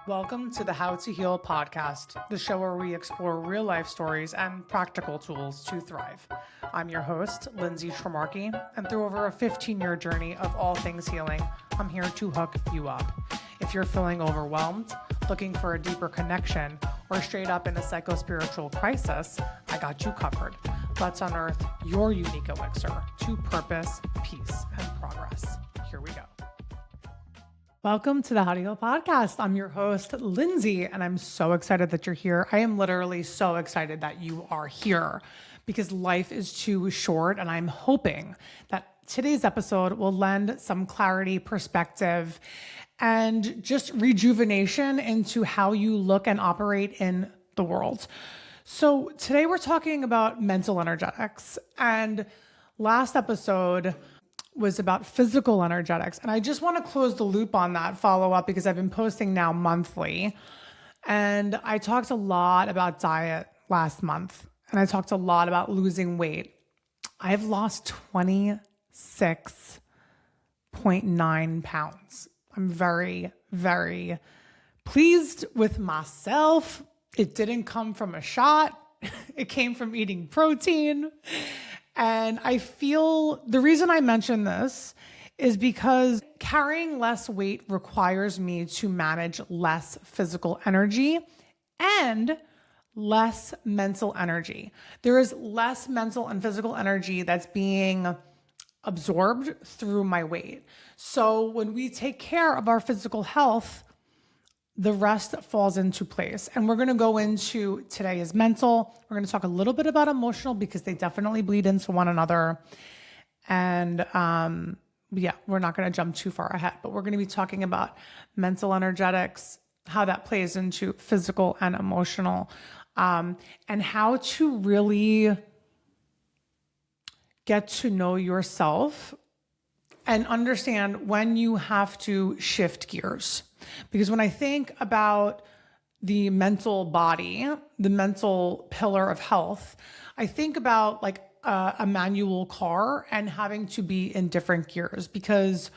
Welcome to the How to Heal podcast, the show where we explore real life stories and practical tools to thrive. I'm your host, Lindsay Trimarchi, and through over a 15-year journey of all things healing, I'm here to hook you up. If you're feeling overwhelmed, looking for a deeper connection, or straight up in a psycho-spiritual crisis, I got you covered. Let's unearth your unique elixir to purpose, peace, and progress. Here we go. Welcome to the How to Heal podcast. I'm your host, Lindsay, and I'm so excited that you're here. I am literally so excited that you are here because life is too short, and I'm hoping that today's episode will lend some clarity, perspective, and just rejuvenation into how you look and operate in the world. So today we're talking about mental energetics, and last episode was about physical energetics. And I just want to close the loop on that follow up because I've been posting now monthly. And I talked a lot about diet last month, and I talked a lot about losing weight. I've lost 26.9 pounds. I'm very, very pleased with myself. It didn't come from a shot. It came from eating protein. And I feel the reason I mention this is because carrying less weight requires me to manage less physical energy and less mental energy. There is less mental and physical energy that's being absorbed through my weight. So when we take care of our physical health, the rest falls into place. And we're going to go into today is mental. We're going to talk a little bit about emotional because they definitely bleed into one another. And we're not going to jump too far ahead, but we're going to be talking about mental energetics, how that plays into physical and emotional, and how to really get to know yourself and understand when you have to shift gears. Because when I think about the mental body, the mental pillar of health, I think about like a manual car and having to be in different gears because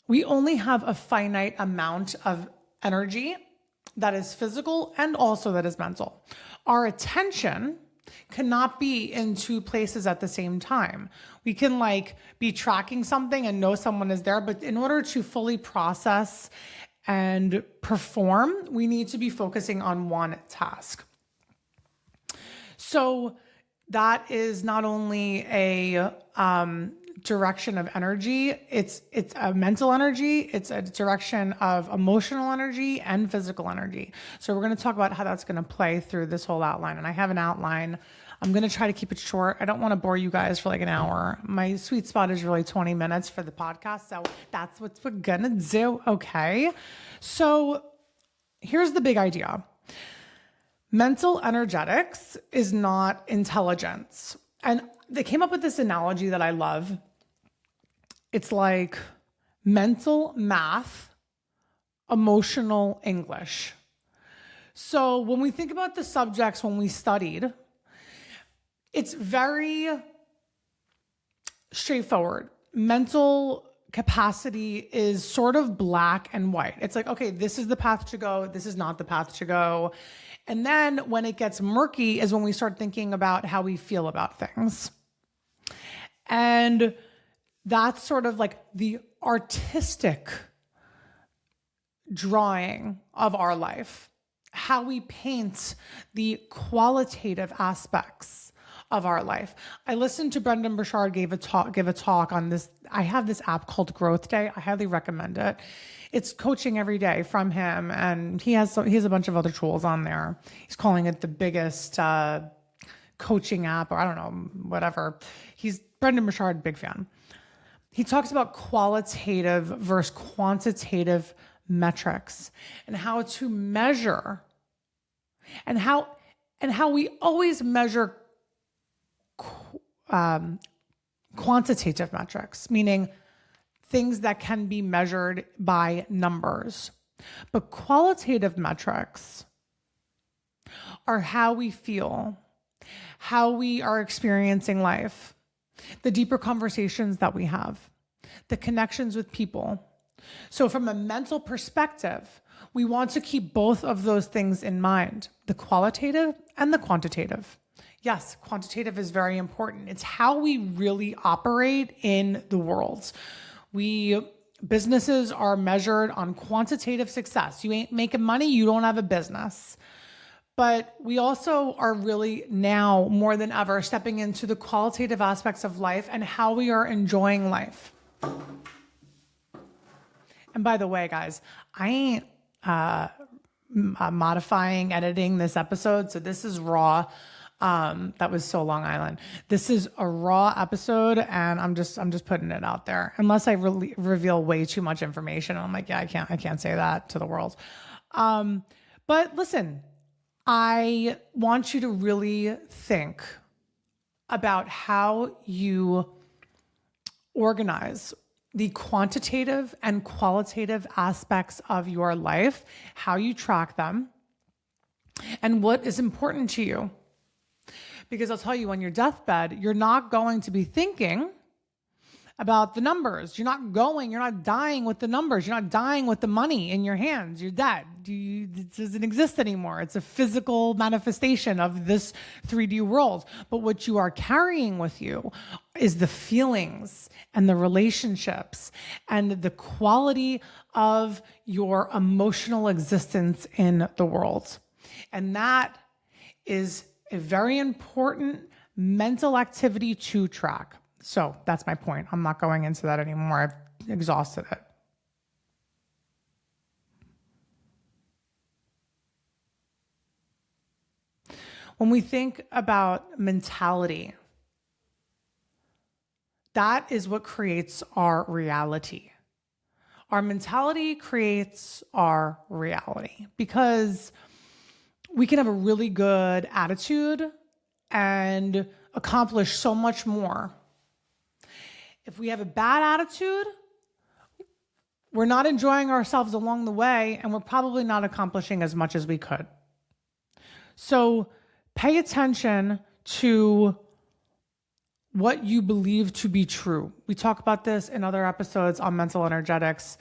we only have a finite amount of energy that is physical and also that is mental. Our attention cannot be in two places at the same time. We can be tracking something and know someone is there, but in order to fully process and perform, we need to be focusing on one task. So that is not only a direction of energy, it's a mental energy, it's a direction of emotional energy and physical energy. So we're going to talk about how that's going to play through this whole outline. And I have an outline. I'm going to try to keep it short. I don't want to bore you guys for like an hour. My sweet spot is really 20 minutes for the podcast. So that's what we're going to do. Okay. So here's the big idea. Mental energetics is not intelligence. And they came up with this analogy that I love. It's like mental math, emotional English. So when we think about the subjects when we studied, it's very straightforward. Mental capacity is sort of black and white. It's like, okay, this is the path to go. This is not the path to go. And then when it gets murky is when we start thinking about how we feel about things. And that's sort of like the artistic drawing of our life, how we paint the qualitative aspects of our life. I listened to Brendon Burchard give a talk on this. I have this app called Growth Day. I highly recommend it. It's coaching every day from him, and he has a bunch of other tools on there. He's calling it the biggest coaching app, or I don't know, whatever. Brendon Burchard, big fan. He talks about qualitative versus quantitative metrics and how to measure and how we always measure quantitative metrics, meaning things that can be measured by numbers. But qualitative metrics are how we feel, how we are experiencing life, the deeper conversations that we have, the connections with people. So from a mental perspective, We want to keep both of those things in mind, the qualitative and the quantitative. Yes, quantitative is very important. It's how we really operate in the world. Businesses are measured on quantitative success. You ain't making money, you don't have a business. But we also are really now more than ever stepping into the qualitative aspects of life and how we are enjoying life. And by the way, guys, I ain't modifying, editing this episode. So this is raw. That was so Long Island. This is a raw episode, and I'm just putting it out there. Unless I really reveal way too much information, I'm like, yeah, I can't say that to the world. But listen, I want you to really think about how you organize the quantitative and qualitative aspects of your life, how you track them, and what is important to you. Because I'll tell you, on your deathbed, you're not going to be thinking about the numbers. You're not dying with the numbers. You're not dying with the money in your hands. You're dead. It doesn't exist anymore. It's a physical manifestation of this 3D world. But what you are carrying with you is the feelings and the relationships and the quality of your emotional existence in the world. And that is a very important mental activity to track. So that's my point. I'm not going into that anymore. I've exhausted it. When we think about mentality, that is what creates our reality. Our mentality creates our reality because we can have a really good attitude and accomplish so much more. If we have a bad attitude, we're not enjoying ourselves along the way, and we're probably not accomplishing as much as we could. So pay attention to what you believe to be true. We talk about this in other episodes on mental energetics,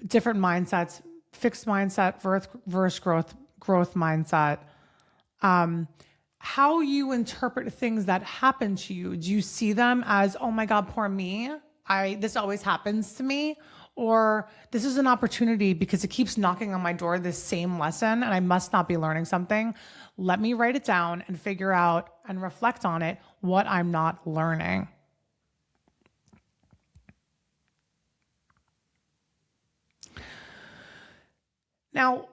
different mindsets, fixed mindset versus growth mindset. How you interpret things that happen to you. Do you see them as, oh my God, poor me? This always happens to me. Or this is an opportunity because it keeps knocking on my door, this same lesson, and I must not be learning something. Let me write it down and figure out and reflect on it, what I'm not learning. Now,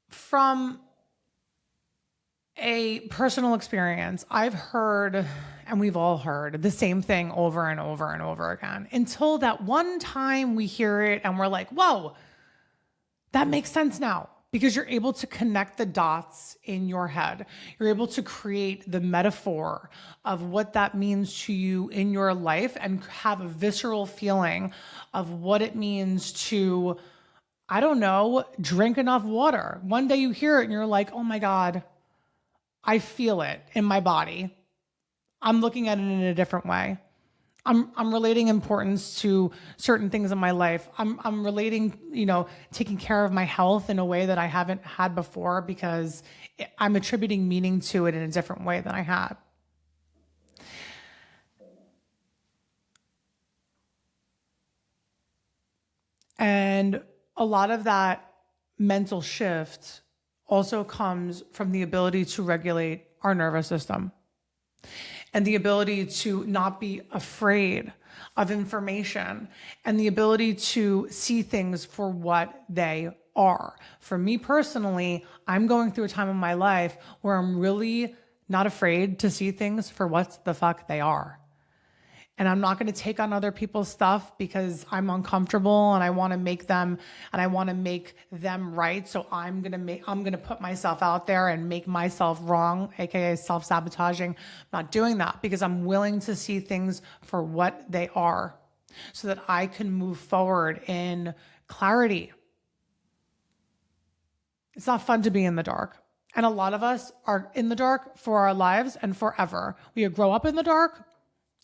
from a personal experience, I've heard, and we've all heard, the same thing over and over and over again, until that one time we hear it and we're like, whoa, that makes sense now. Because you're able to connect the dots in your head. You're able to create the metaphor of what that means to you in your life and have a visceral feeling of what it means to, I don't know, drink enough water. One day you hear it and you're like, oh my God, I feel it in my body. I'm looking at it in a different way. I'm relating importance to certain things in my life. I'm relating, taking care of my health in a way that I haven't had before because I'm attributing meaning to it in a different way than I had. And a lot of that mental shift also comes from the ability to regulate our nervous system and the ability to not be afraid of information and the ability to see things for what they are. For me personally, I'm going through a time in my life where I'm really not afraid to see things for what the fuck they are. And I'm not going to take on other people's stuff because I'm uncomfortable and I want to make them right. So I'm going to put myself out there and make myself wrong, aka self-sabotaging. I'm not doing that because I'm willing to see things for what they are so that I can move forward in clarity. It's not fun to be in the dark. And a lot of us are in the dark for our lives and forever. We grow up in the dark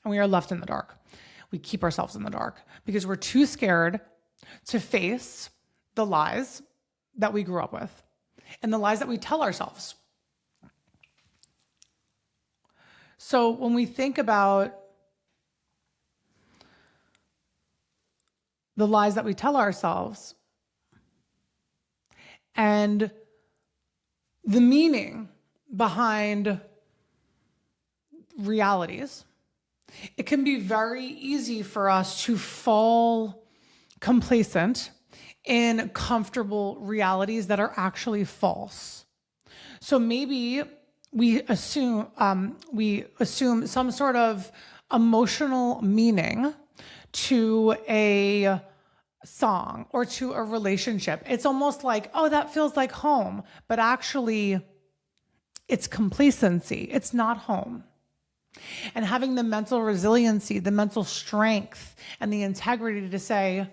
and we are left in the dark. We keep ourselves in the dark because we're too scared to face the lies that we grew up with and the lies that we tell ourselves. So when we think about the lies that we tell ourselves and the meaning behind realities, it can be very easy for us to fall complacent in comfortable realities that are actually false. So maybe we assume some sort of emotional meaning to a song or to a relationship. It's almost like, oh, that feels like home, but actually it's complacency. It's not home. And having the mental resiliency, the mental strength, and the integrity to say,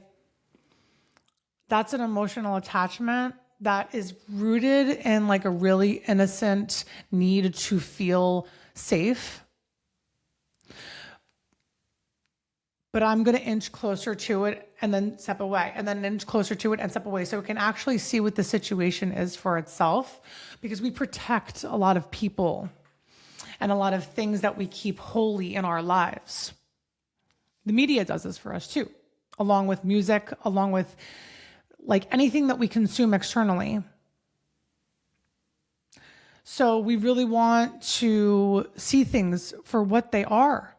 that's an emotional attachment that is rooted in like a really innocent need to feel safe. But I'm going to inch closer to it and then step away, and then inch closer to it and step away, so it can actually see what the situation is for itself, because we protect a lot of people and a lot of things that we keep holy in our lives. The media does this for us too, along with music, along with like anything that we consume externally. So we really want to see things for what they are.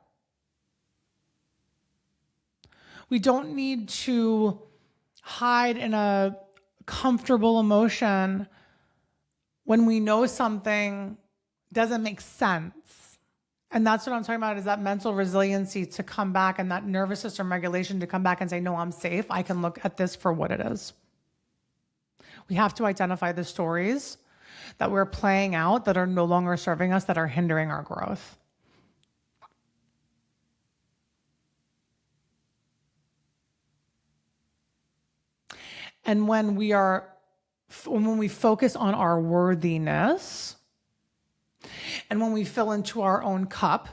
We don't need to hide in a comfortable emotion when we know something doesn't make sense. And that's what I'm talking about, is that mental resiliency to come back, and that nervous system regulation to come back and say, no, I'm safe. I can look at this for what it is. We have to identify the stories that we're playing out that are no longer serving us, that are hindering our growth. And when we focus on our worthiness, and when we fill into our own cup,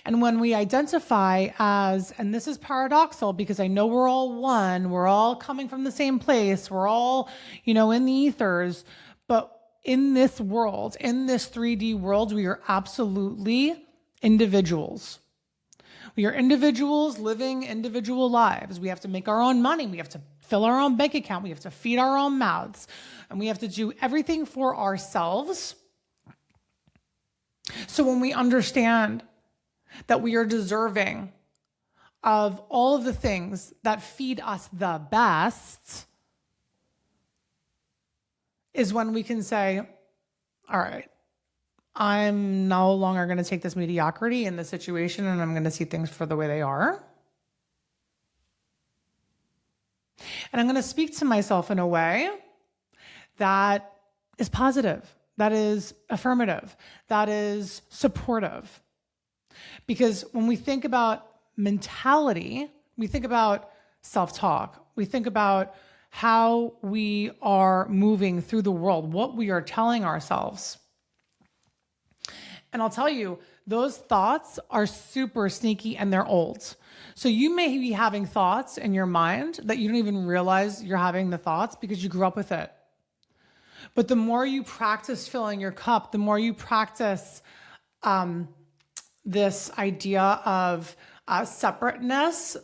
and when we identify as, and this is paradoxical because I know we're all one, we're all coming from the same place, we're all, in the ethers, but in this world, in this 3D world, we are absolutely individuals. We are individuals living individual lives. We have to make our own money. We have to fill our own bank account. We have to feed our own mouths. And we have to do everything for ourselves. So when we understand that we are deserving of all of the things that feed us the best, is when we can say, all right, I'm no longer going to take this mediocrity in the situation, and I'm going to see things for the way they are. And I'm going to speak to myself in a way that is positive, that is affirmative, that is supportive. Because when we think about mentality, we think about self-talk, we think about how we are moving through the world, what we are telling ourselves. And I'll tell you, those thoughts are super sneaky and they're old. So you may be having thoughts in your mind that you don't even realize you're having the thoughts because you grew up with it. But the more you practice filling your cup, the more you practice this idea of separateness.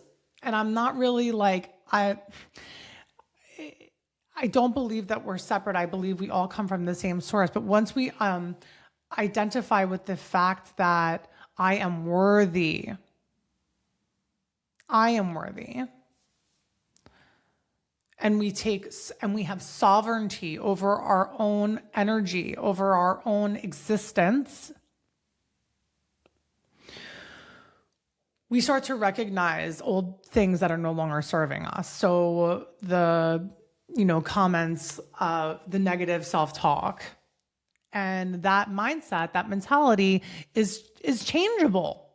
And I'm not really like, I don't believe that we're separate. I believe we all come from the same source. But once we identify with the fact that I am worthy, and we have sovereignty over our own energy, over our own existence, we start to recognize old things that are no longer serving us. So the, comments, the negative self-talk, and that mindset, that mentality is changeable.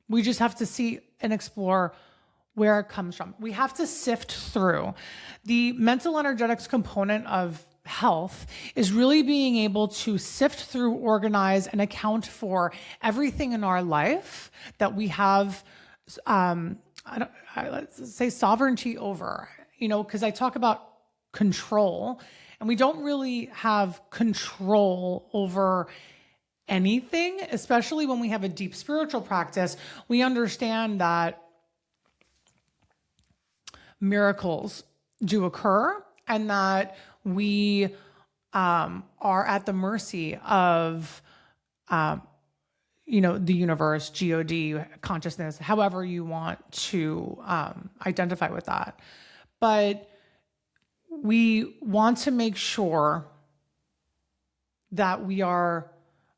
We just have to see and explore where it comes from. We have to sift through. The mental energetics component of health is really being able to sift through, organize, and account for everything in our life that we have, let's say, sovereignty over, because I talk about control. And we don't really have control over anything, especially when we have a deep spiritual practice. We understand that miracles do occur and that we are at the mercy of, the universe, God, consciousness, however you want to identify with that. But we want to make sure that we are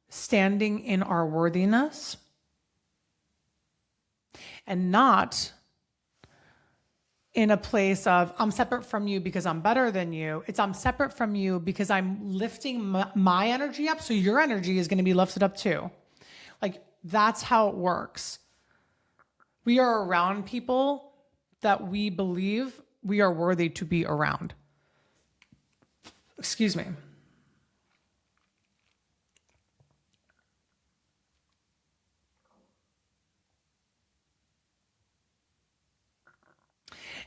standing in our worthiness and not in a place of, I'm separate from you because I'm better than you. It's I'm separate from you because I'm lifting my energy up, so your energy is going to be lifted up too. Like, that's how it works. We are around people that we believe we are worthy to be around. Excuse me.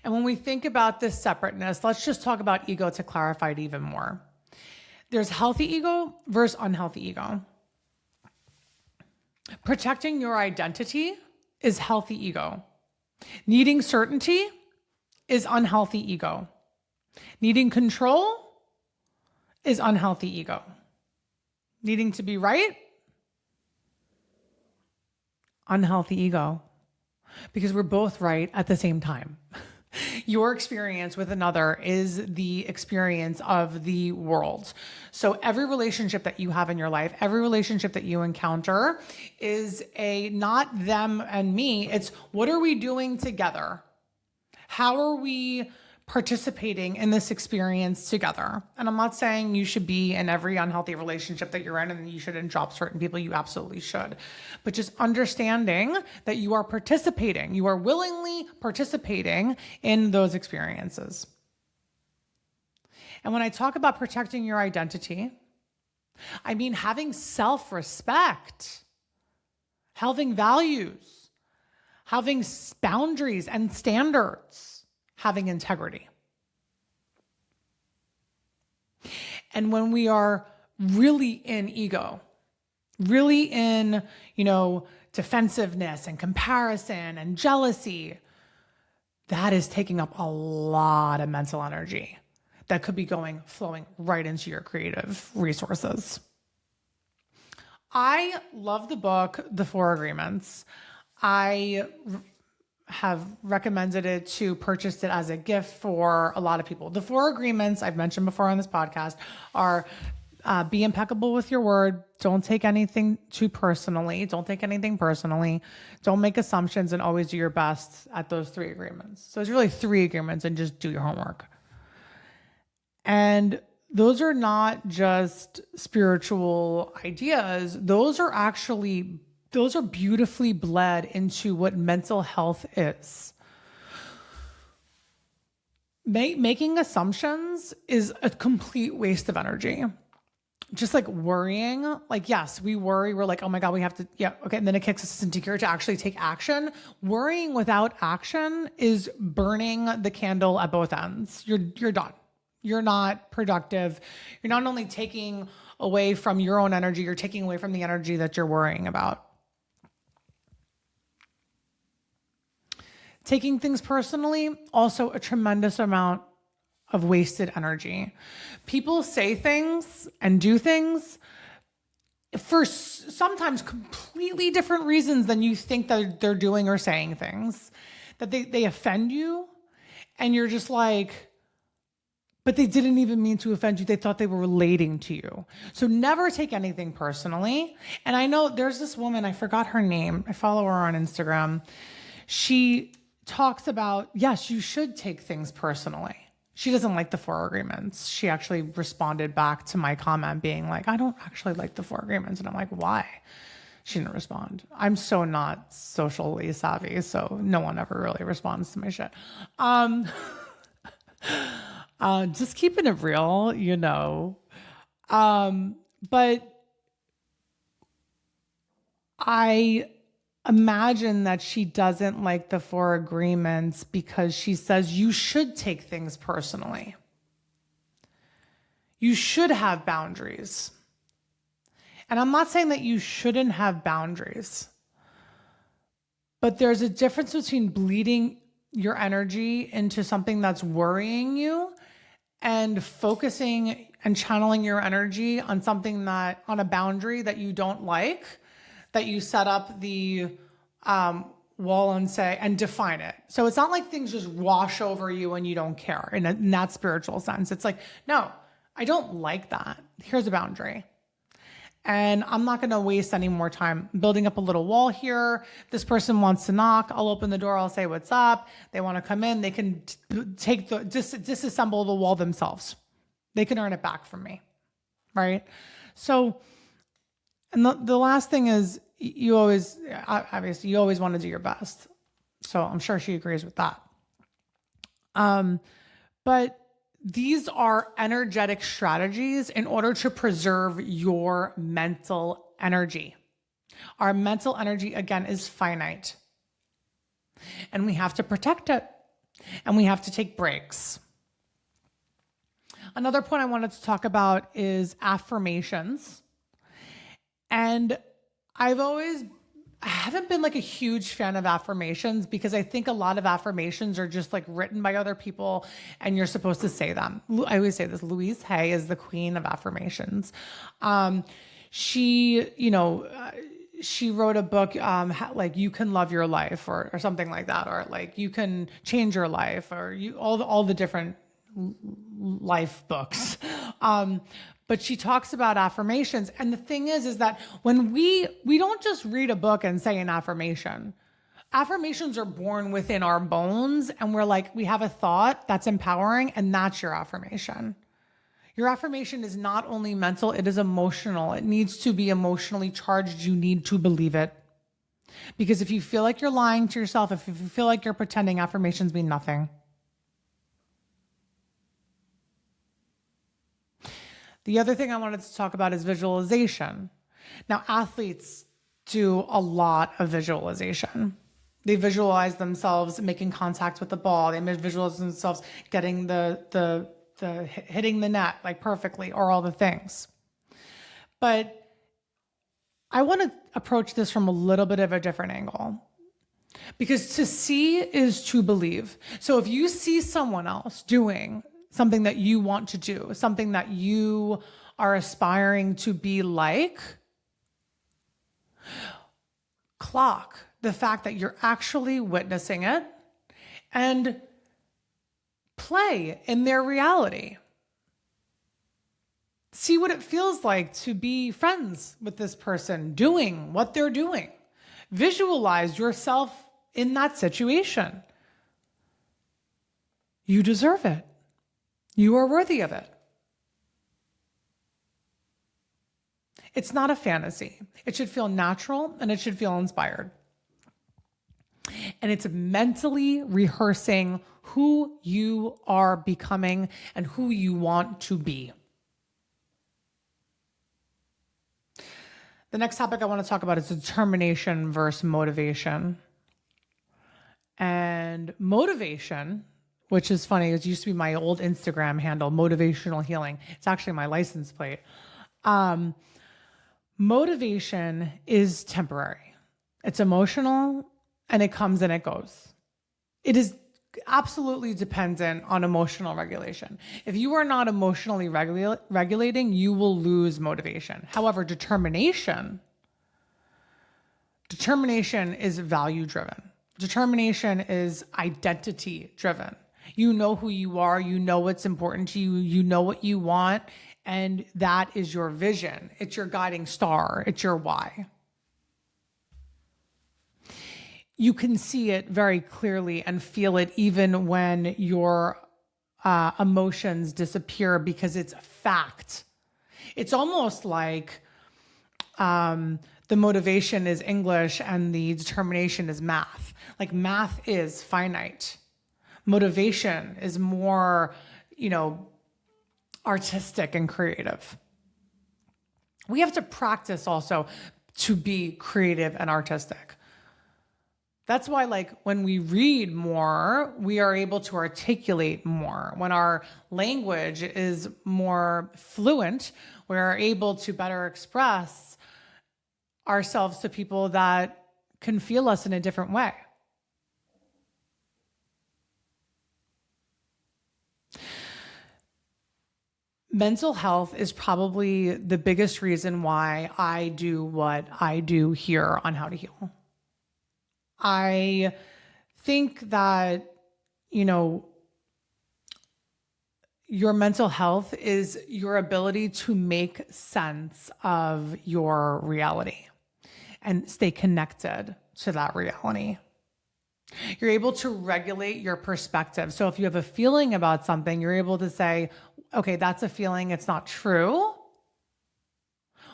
And when we think about this separateness, let's just talk about ego to clarify it even more. There's healthy ego versus unhealthy ego. Protecting your identity is healthy ego. Needing certainty is unhealthy ego. Needing control is unhealthy ego. Needing to be right, unhealthy ego. Because we're both right at the same time. Your experience with another is the experience of the world. So every relationship that you have in your life, every relationship that you encounter is a not them and me. It's what are we doing together? How are we participating in this experience together? And I'm not saying you should be in every unhealthy relationship that you're in and you shouldn't drop certain people. You absolutely should. But just understanding that you are participating, you are willingly participating in those experiences. And when I talk about protecting your identity, I mean having self-respect, having values, having boundaries and standards, having integrity. And when we are really in ego, really in, defensiveness and comparison and jealousy, that is taking up a lot of mental energy that could be flowing right into your creative resources. I love the book, The Four Agreements. I have recommended it to purchase it as a gift for a lot of people. The Four Agreements I've mentioned before on this podcast are be impeccable with your word. Don't take anything too personally. Don't take anything personally. Don't make assumptions and always do your best at those 3 agreements. So it's really 3 agreements and just do your homework. And those are not just spiritual ideas. Those are beautifully bled into what mental health is. Making assumptions is a complete waste of energy. Just like worrying, yes, we worry. We're like, oh my God, we have to, yeah, okay. And then it kicks us into gear to actually take action. Worrying without action is burning the candle at both ends. You're done. You're not productive. You're not only taking away from your own energy, you're taking away from the energy that you're worrying about. Taking things personally, also a tremendous amount of wasted energy. People say things and do things for sometimes completely different reasons than you think that they're doing or saying things. That they offend you and you're just like, but they didn't even mean to offend you. They thought they were relating to you. So never take anything personally. And I know there's this woman, I forgot her name. I follow her on Instagram. She talks about, yes, you should take things personally. She doesn't like the 4 agreements. She actually responded back to my comment being like, I don't actually like the 4 agreements. And I'm like, why? She didn't respond. I'm so not socially savvy, so no one ever really responds to my shit. Just keeping it real, but I imagine that she doesn't like the 4 agreements because she says you should take things personally. You should have boundaries. And I'm not saying that you shouldn't have boundaries, but there's a difference between bleeding your energy into something that's worrying you and focusing and channeling your energy on something that, on a boundary that you don't like, that you set up the wall and say, and define it. So it's not like things just wash over you and you don't care in that spiritual sense. It's like, no, I don't like that. Here's a boundary. And I'm not going to waste any more time building up a little wall here. This person wants to knock. I'll open the door. I'll say, what's up? They want to come in. They can disassemble the wall themselves. They can earn it back from me. Right? So, and the last thing is, you always want to do your best. So I'm sure she agrees with that. But these are energetic strategies in order to preserve your mental energy. Our mental energy, again, is finite. And we have to protect it. And we have to take breaks. Another point I wanted to talk about is affirmations. And I haven't been like a huge fan of affirmations because I think a lot of affirmations are just like written by other people and you're supposed to say them. I always say this, Louise Hay is the queen of affirmations. She wrote a book, like you can love your life or something like that, or like you can change your life, or all the different life books. But she talks about affirmations. And the thing is that when we don't just read a book and say an affirmation. Affirmations are born within our bones. And we're like, we have a thought that's empowering, and that's your affirmation. Your affirmation is not only mental, it is emotional. It needs to be emotionally charged. You need to believe it. Because if you feel like you're lying to yourself, if you feel like you're pretending, affirmations mean nothing. The other thing I wanted to talk about is visualization. Now, athletes do a lot of visualization. They visualize themselves making contact with the ball. They visualize themselves getting the hitting the net like perfectly, or all the things. But I want to approach this from a little bit of a different angle. Because to see is to believe. So if you see someone else doing something that you want to do, something that you are aspiring to be like, clock the fact that you're actually witnessing it and play in their reality. See what it feels like to be friends with this person doing what they're doing. Visualize yourself in that situation. You deserve it. You are worthy of it. It's not a fantasy. It should feel natural and it should feel inspired. And it's mentally rehearsing who you are becoming and who you want to be. The next topic I want to talk about is determination versus motivation. And motivation, which is funny, it used to be my old Instagram handle, Motivational Healing. It's actually my license plate. Motivation is temporary. It's emotional and it comes and it goes. It is absolutely dependent on emotional regulation. If you are not emotionally regulating, you will lose motivation. However, determination is value driven. Determination is identity driven. You know who you are, you know what's important to you, you know what you want, and that is your vision. It's your guiding star, it's your why. You can see it very clearly and feel it even when your emotions disappear because it's a fact. It's almost like the motivation is English and the determination is math. Like math is finite. Motivation is more, artistic and creative. We have to practice also to be creative and artistic. That's why, like, when we read more, we are able to articulate more. When our language is more fluent, we're able to better express ourselves to people that can feel us in a different way. Mental health is probably the biggest reason why I do what I do here on How to Heal. I think that, your mental health is your ability to make sense of your reality and stay connected to that reality. You're able to regulate your perspective. So if you have a feeling about something, you're able to say, okay, that's a feeling, it's not true.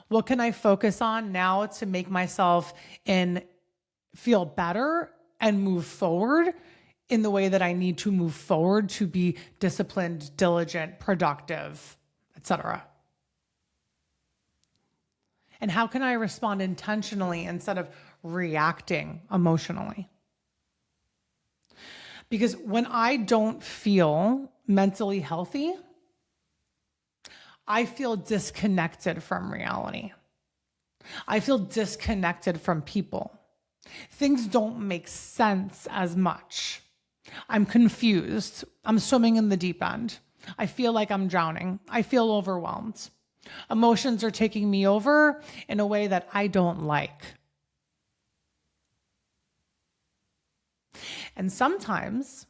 What can I focus on now to make myself feel better and move forward in the way that I need to move forward to be disciplined, diligent, productive, etc. And how can I respond intentionally instead of reacting emotionally? Because when I don't feel mentally healthy, I feel disconnected from reality. I feel disconnected from people. Things don't make sense as much. I'm confused. I'm swimming in the deep end. I feel like I'm drowning. I feel overwhelmed. Emotions are taking me over in a way that I don't like. And sometimes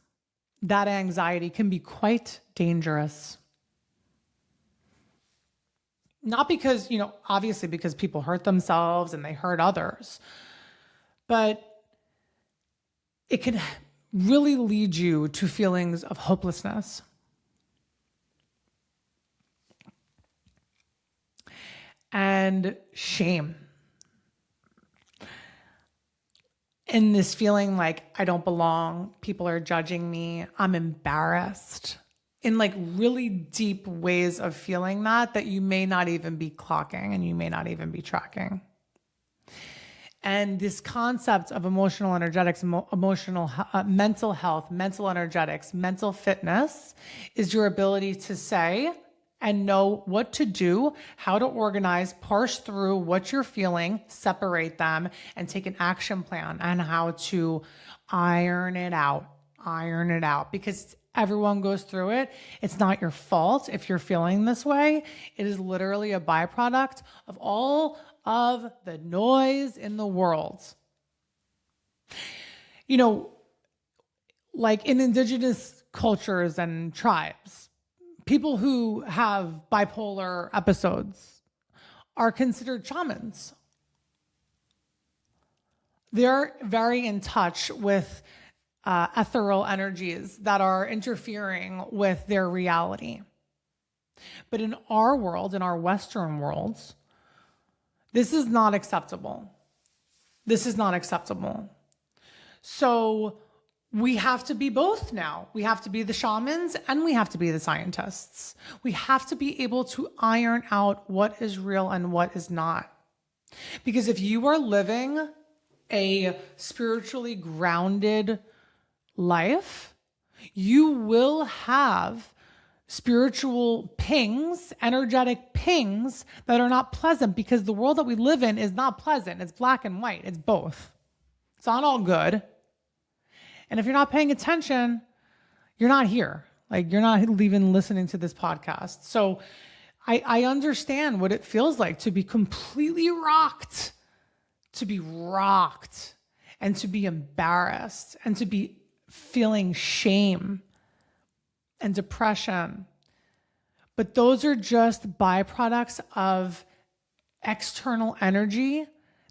that anxiety can be quite dangerous. Not because, obviously because people hurt themselves and they hurt others, but it can really lead you to feelings of hopelessness. And shame. And this feeling like I don't belong, people are judging me, I'm embarrassed. In like really deep ways of feeling that you may not even be clocking and you may not even be tracking. And this concept of emotional energetics, mental health, mental energetics, mental fitness is your ability to say and know what to do, how to organize, parse through what you're feeling, separate them, and take an action plan on how to iron it out. Because everyone goes through it. It's not your fault if you're feeling this way. It is literally a byproduct of all of the noise in the world. Like in indigenous cultures and tribes, people who have bipolar episodes are considered shamans. They're very in touch with ethereal energies that are interfering with their reality. But in our world, in our Western worlds, this is not acceptable. So we have to be both now. We have to be the shamans and we have to be the scientists. We have to be able to iron out what is real and what is not. Because if you are living a spiritually grounded life, you will have spiritual pings, energetic pings that are not pleasant, because the world that we live in is not pleasant. It's black and white. It's both. It's not all good. And if you're not paying attention, you're not here. Like, you're not even listening to this podcast. So I understand what it feels like to be completely rocked, and to be embarrassed, and to be feeling shame and depression. But those are just byproducts of external energy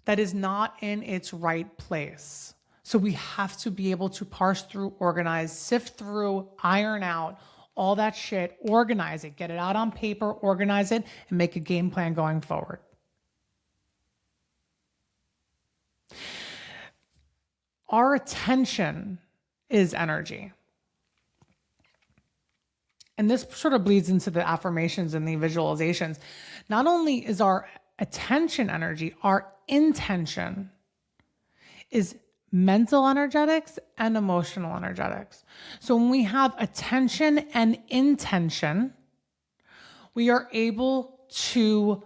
that is not in its right place. So we have to be able to parse through, organize, sift through, iron out all that shit, organize it, get it out on paper, organize it, and make a game plan going forward. Our attention is energy. And this sort of bleeds into the affirmations and the visualizations. Not only is our attention energy, our intention is mental energetics and emotional energetics. So when we have attention and intention, we are able to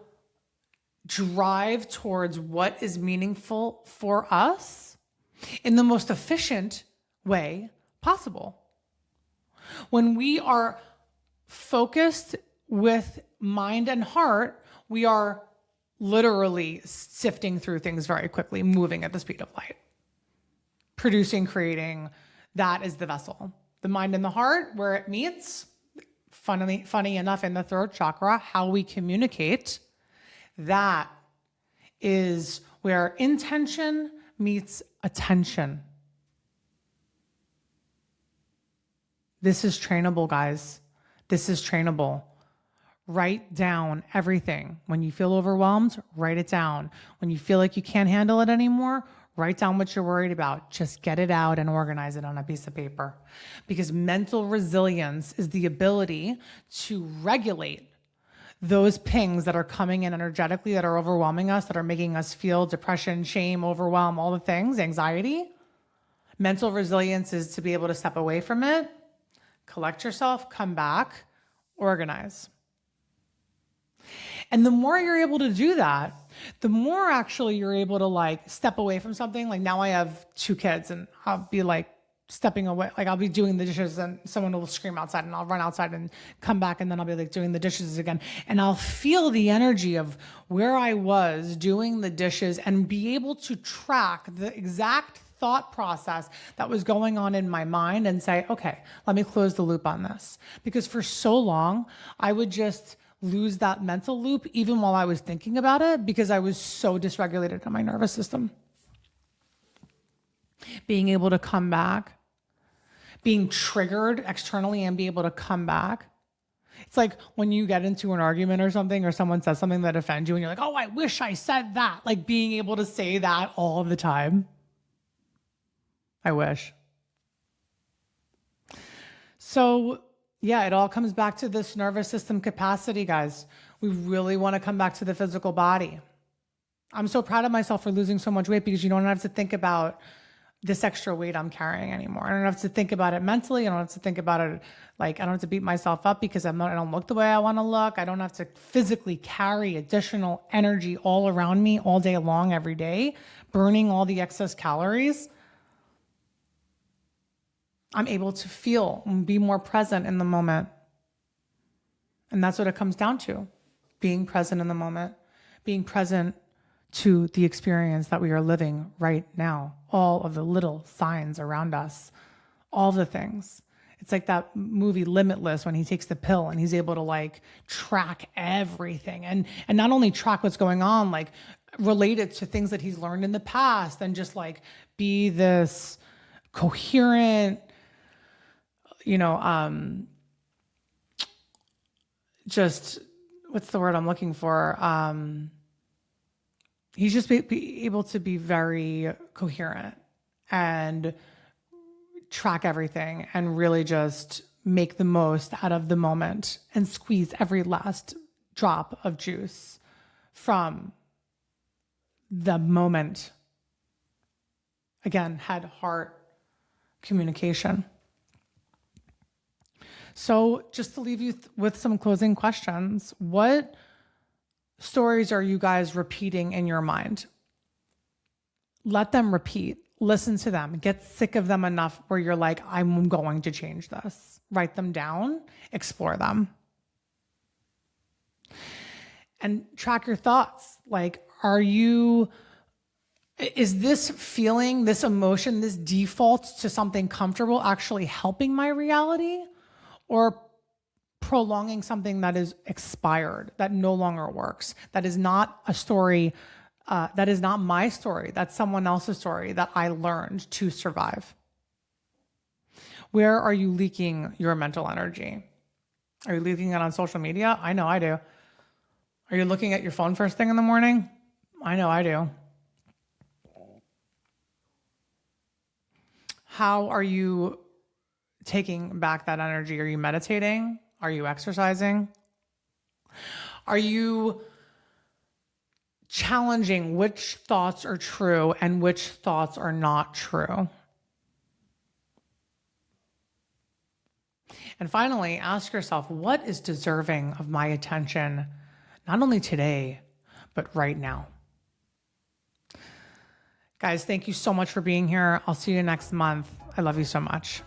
drive towards what is meaningful for us in the most efficient way possible. When we are focused with mind and heart, we are literally sifting through things very quickly, moving at the speed of light. Producing, creating, that is the vessel. The mind and the heart, where it meets, funny enough, in the throat chakra, how we communicate, that is where intention meets attention. This is trainable, guys. This is trainable. Write down everything. When you feel overwhelmed, write it down. When you feel like you can't handle it anymore, write down what you're worried about. Just get it out and organize it on a piece of paper. Because mental resilience is the ability to regulate those pings that are coming in energetically, that are overwhelming us, that are making us feel depression, shame, overwhelm, all the things, anxiety. Mental resilience is to be able to step away from it, collect yourself, come back, organize. And the more you're able to do that, the more actually you're able to step away from something. Like now I have 2 kids and I'll be stepping away. I'll be doing the dishes and someone will scream outside and I'll run outside and come back and then I'll be doing the dishes again. And I'll feel the energy of where I was doing the dishes and be able to track the exact thought process that was going on in my mind and say, okay, let me close the loop on this. Because for so long, I would just lose that mental loop even while I was thinking about it because I was so dysregulated in my nervous system. Being able to come back, being triggered externally and be able to come back. It's like when you get into an argument or something or someone says something that offends you and you're like, oh, I wish I said that. Being able to say that all the time. I wish. So yeah, it all comes back to this nervous system capacity, guys. We really want to come back to the physical body. I'm so proud of myself for losing so much weight because you don't have to think about this extra weight I'm carrying anymore. I don't have to think about it mentally. I don't have to think about it I don't have to beat myself up because I don't look the way I want to look. I don't have to physically carry additional energy all around me all day long, every day, burning all the excess calories. I'm able to feel and be more present in the moment. And that's what it comes down to. Being present in the moment, being present to the experience that we are living right now. All of the little signs around us, all the things. It's like that movie Limitless when he takes the pill and he's able to track everything and not only track what's going on, related to things that he's learned in the past and just be this coherent, just what's the word I'm looking for? He's just be able to be very coherent and track everything and really just make the most out of the moment and squeeze every last drop of juice from the moment. Again, head, heart, communication. So just to leave you with some closing questions, what stories are you guys repeating in your mind? Let them repeat. Listen to them. Get sick of them enough where you're like, I'm going to change this. Write them down. Explore them. And track your thoughts. Is this feeling, this emotion, this default to something comfortable actually helping my reality? Or prolonging something that is expired, that no longer works, that is not a story, that is not my story, that's someone else's story that I learned to survive. Where are you leaking your mental energy? Are you leaking it on social media? I know I do. Are you looking at your phone first thing in the morning? I know I do. How are you taking back that energy? Are you meditating? Are you exercising? Are you challenging which thoughts are true and which thoughts are not true. And finally, ask yourself, what is deserving of my attention, not only today, but right now? Guys, thank you so much for being here. I'll see you next month. I love you so much.